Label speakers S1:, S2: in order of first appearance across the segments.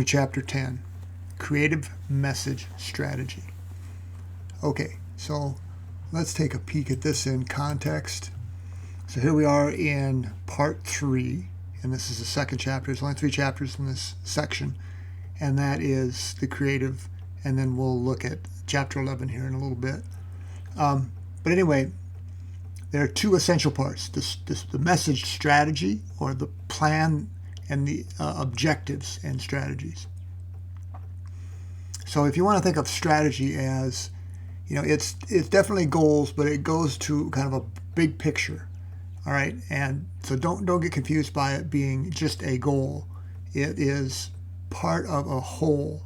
S1: Chapter 10, Creative Message Strategy. Okay, so let's take a peek at this in context. So here we are in part 3, and this is the second chapter. There's only 3 chapters in this section, and that is the creative, and then we'll look at chapter 11 here in a little bit. But anyway, there are 2 essential parts, the message strategy, or the plan, and the objectives and strategies. So if you want to think of strategy as, it's definitely goals, but it goes to kind of a big picture. All right, and so don't get confused by it being just a goal. It is part of a whole,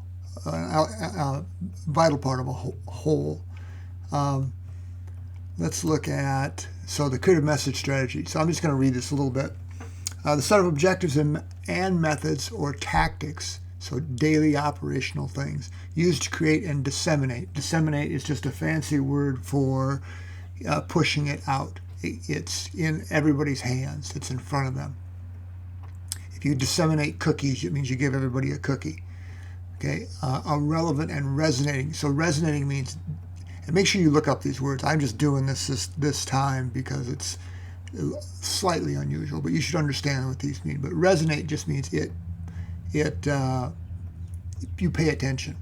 S1: a vital part of a whole. Let's look at the creative message strategy. So I'm just going to read this a little bit. The set of objectives and methods or tactics, so daily operational things, used to create and disseminate. Disseminate is just a fancy word for pushing it out. It's in everybody's hands. It's in front of them. If you disseminate cookies, it means you give everybody a cookie. Okay, relevant and resonating. So resonating means, and make sure you look up these words. I'm just doing this time because it's slightly unusual, but you should understand what these mean. But resonate just means you pay attention.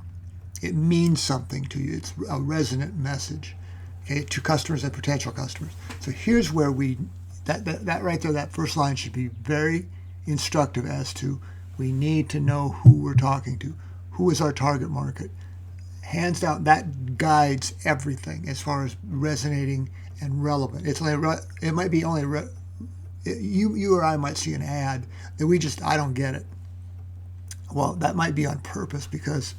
S1: It means something to you. It's a resonant message, okay, to customers and potential customers. So here's where that right there, that first line should be very instructive as to, we need to know who we're talking to. Who is our target market? Hands down, that guides everything as far as resonating and relevant. It might be only you or I might see an ad that I don't get it. Well, that might be on purpose because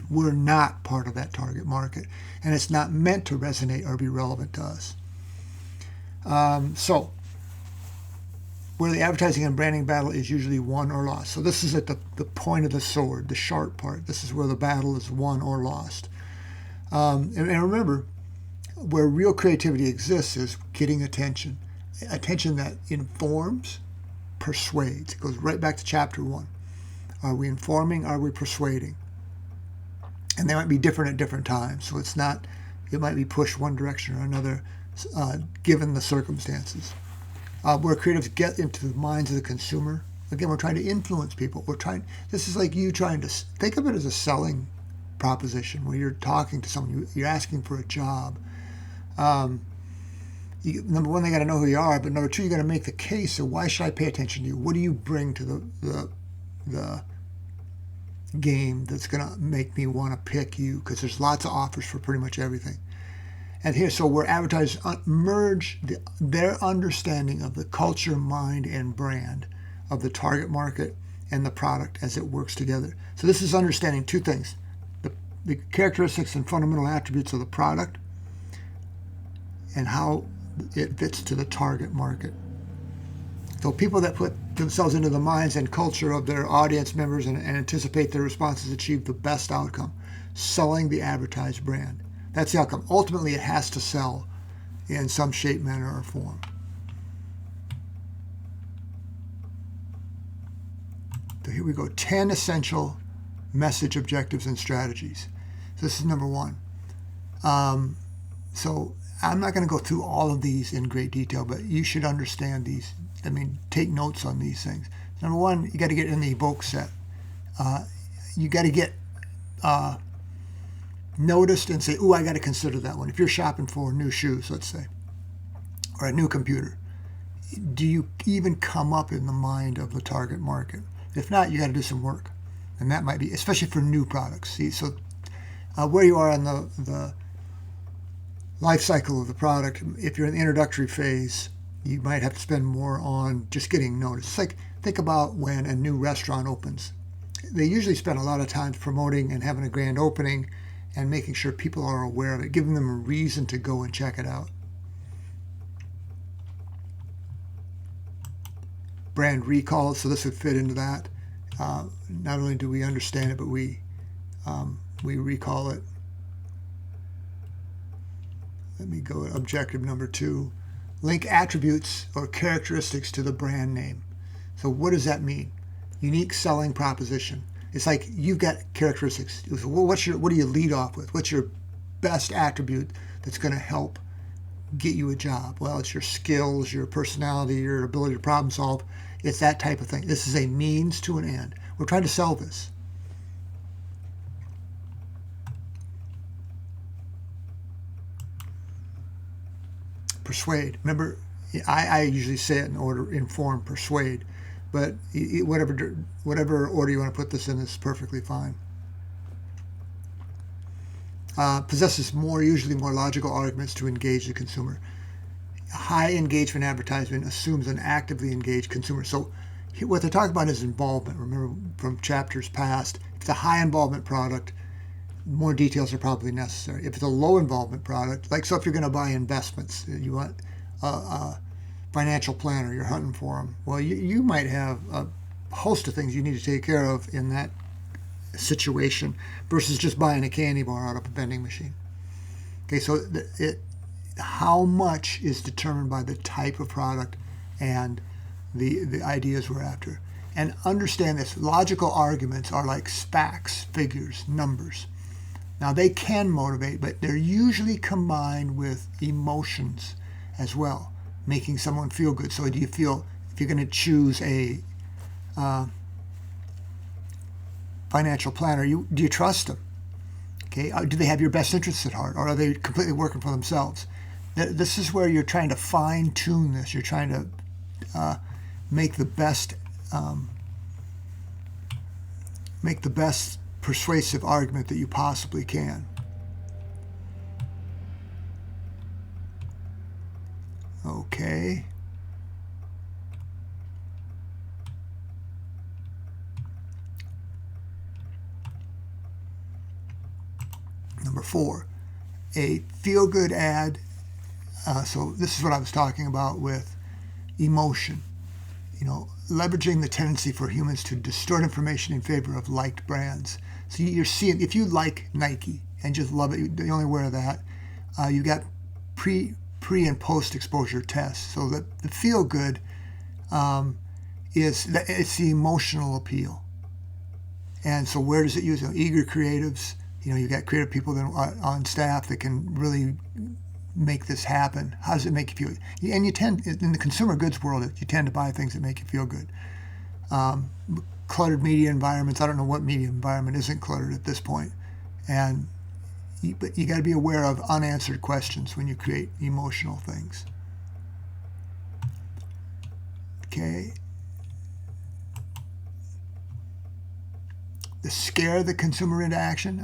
S1: we're not part of that target market, and it's not meant to resonate or be relevant to us. So where the advertising and branding battle is usually won or lost. So this is at the point of the sword, the sharp part. This is where the battle is won or lost. And remember, where real creativity exists is getting attention. Attention that informs, persuades. It goes right back to chapter 1. Are we informing? Are we persuading? And they might be different at different times. So it might be pushed one direction or another, given the circumstances. Where creatives get into the minds of the consumer. Again, we're trying to influence people. This is like you trying to, think of it as a selling proposition where you're talking to someone, you're asking for a job. Number one, they got to know who you are, but number 2, you got to make the case. So why should I pay attention to you? What do you bring to the game that's going to make me want to pick you? Because there's lots of offers for pretty much everything. And here, so where advertisers merge their understanding of the culture, mind, and brand of the target market and the product as it works together. So this is understanding 2 things: the characteristics and fundamental attributes of the product and how it fits to the target market. So people that put themselves into the minds and culture of their audience members and anticipate their responses achieve the best outcome, selling the advertised brand. That's the outcome. Ultimately, it has to sell in some shape, manner, or form. So here we go. 10 essential message objectives and strategies. So this is number 1. So I'm not going to go through all of these in great detail, but you should understand these. Take notes on these things. Number 1, you got to get in the evoke set. You got to get noticed and say, "Ooh, I got to consider that one." If you're shopping for new shoes, let's say, or a new computer, do you even come up in the mind of the target market? If not, you got to do some work, and that might be, especially for new products. See, so where you are on the life cycle of the product, if you're in the introductory phase, you might have to spend more on just getting noticed. It's like, think about when a new restaurant opens. They usually spend a lot of time promoting and having a grand opening and making sure people are aware of it, giving them a reason to go and check it out. Brand recall, so this would fit into that. Not only do we understand it, but we recall it. Let me go to objective number 2. Link attributes or characteristics to the brand name. So what does that mean? Unique selling proposition. It's like you've got characteristics. Well, what do you lead off with? What's your best attribute that's going to help get you a job? Well, it's your skills, your personality, your ability to problem solve. It's that type of thing. This is a means to an end. We're trying to sell this. Persuade. Remember, I usually say it in order: inform, persuade. But whatever order you want to put this in is perfectly fine. Possesses usually more logical arguments to engage the consumer. High engagement advertisement assumes an actively engaged consumer. So what they're talking about is involvement. Remember from chapters past, if it's a high involvement product, more details are probably necessary. If it's a low involvement product, like so if you're going to buy investments, you want a financial planner, you're hunting for them. Well, you might have a host of things you need to take care of in that situation versus just buying a candy bar out of a vending machine. Okay, so how much is determined by the type of product and the ideas we're after. And understand this, logical arguments are like facts, figures, numbers. Now they can motivate, but they're usually combined with emotions as well, making someone feel good. So do you feel, if you're going to choose a financial planner, do you trust them? Okay, do they have your best interests at heart, or are they completely working for themselves? This is where you're trying to fine tune this. You're trying to make the best persuasive argument that you possibly can. Okay. Number 4, a feel-good ad. So this is what I was talking about with emotion. Leveraging the tendency for humans to distort information in favor of liked brands. So you're seeing, if you like Nike and just love it, you only wear that. You got pre and post exposure tests. So the feel good it's the emotional appeal. And so where does it use? Eager creatives. You've got creative people that are on staff that can really make this happen. How does it make you feel? And you tend, in the consumer goods world, you tend to buy things that make you feel good. Cluttered media environments. I don't know what media environment isn't cluttered at this point. But you got to be aware of unanswered questions when you create emotional things. Okay. The scare the consumer into action.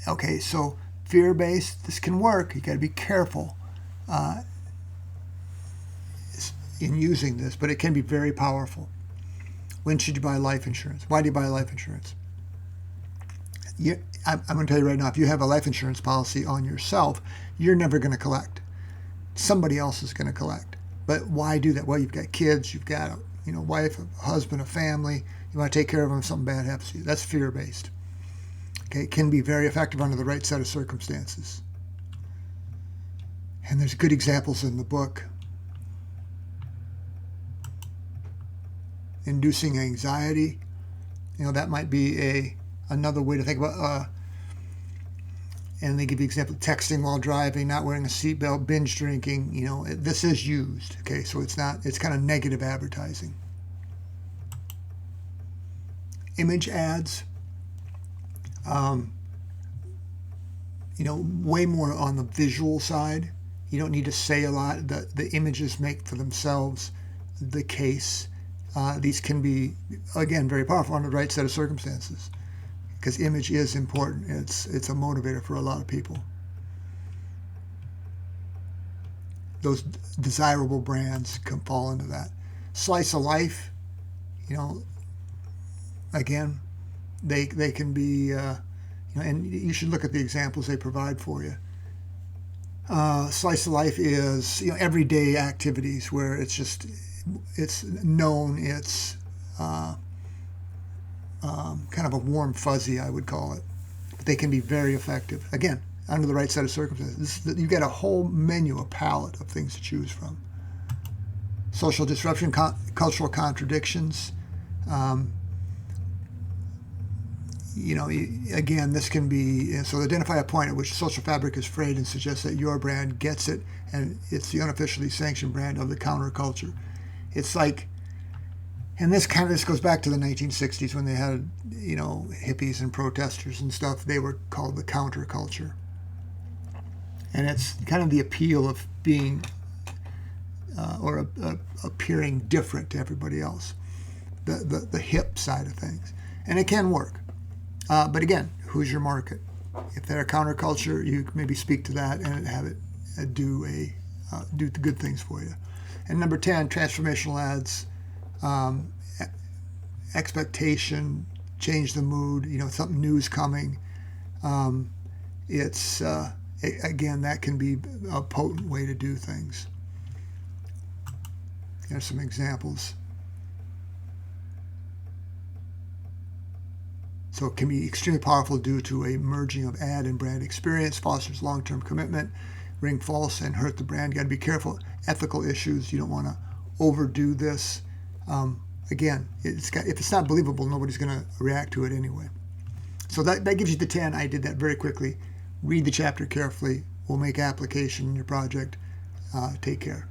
S1: Okay, so fear-based, this can work. You got to be careful in using this, but it can be very powerful. When should you buy life insurance? Why do you buy life insurance? I'm going to tell you right now, if you have a life insurance policy on yourself, you're never going to collect. Somebody else is going to collect. But why do that? Well, you've got kids, you've got a wife, a husband, a family. You want to take care of them if something bad happens to you. That's fear-based. Okay, it can be very effective under the right set of circumstances. And there's good examples in the book. Inducing anxiety. That might be another way to think about. And they give you example: texting while driving, not wearing a seatbelt, binge drinking. This is used. Okay, so it's kind of negative advertising. Image ads. Way more on the visual side. You don't need to say a lot. The images make for themselves the case. These can be, again, very powerful under the right set of circumstances, because image is important. It's a motivator for a lot of people. Those desirable brands can fall into that. Slice of life, again, they can be, and you should look at the examples they provide for you. Slice of life is everyday activities where it's known, it's kind of a warm fuzzy, I would call it. But they can be very effective. Again, under the right set of circumstances. You've got a whole menu, a palette of things to choose from. Social disruption, cultural contradictions. again, this can be, so identify a point at which social fabric is frayed and suggest that your brand gets it and it's the unofficially sanctioned brand of the counterculture. It's like, and this goes back to the 1960s when they had, hippies and protesters and stuff. They were called the counterculture. And it's kind of the appeal of being or appearing different to everybody else, the hip side of things. And it can work. But again, who's your market? If they're a counterculture, you maybe speak to that and have it do the good things for you. And number 10, transformational ads, expectation, change the mood. Something new is coming. It's again, that can be a potent way to do things. Here's some examples. So it can be extremely powerful due to a merging of ad and brand experience, fosters long-term commitment, ring false and hurt the brand. You got to be careful. Ethical issues. You don't want to overdo this. Again, if it's not believable, nobody's going to react to it anyway. So that gives you the 10. I did that very quickly. Read the chapter carefully. We'll make application in your project. Take care.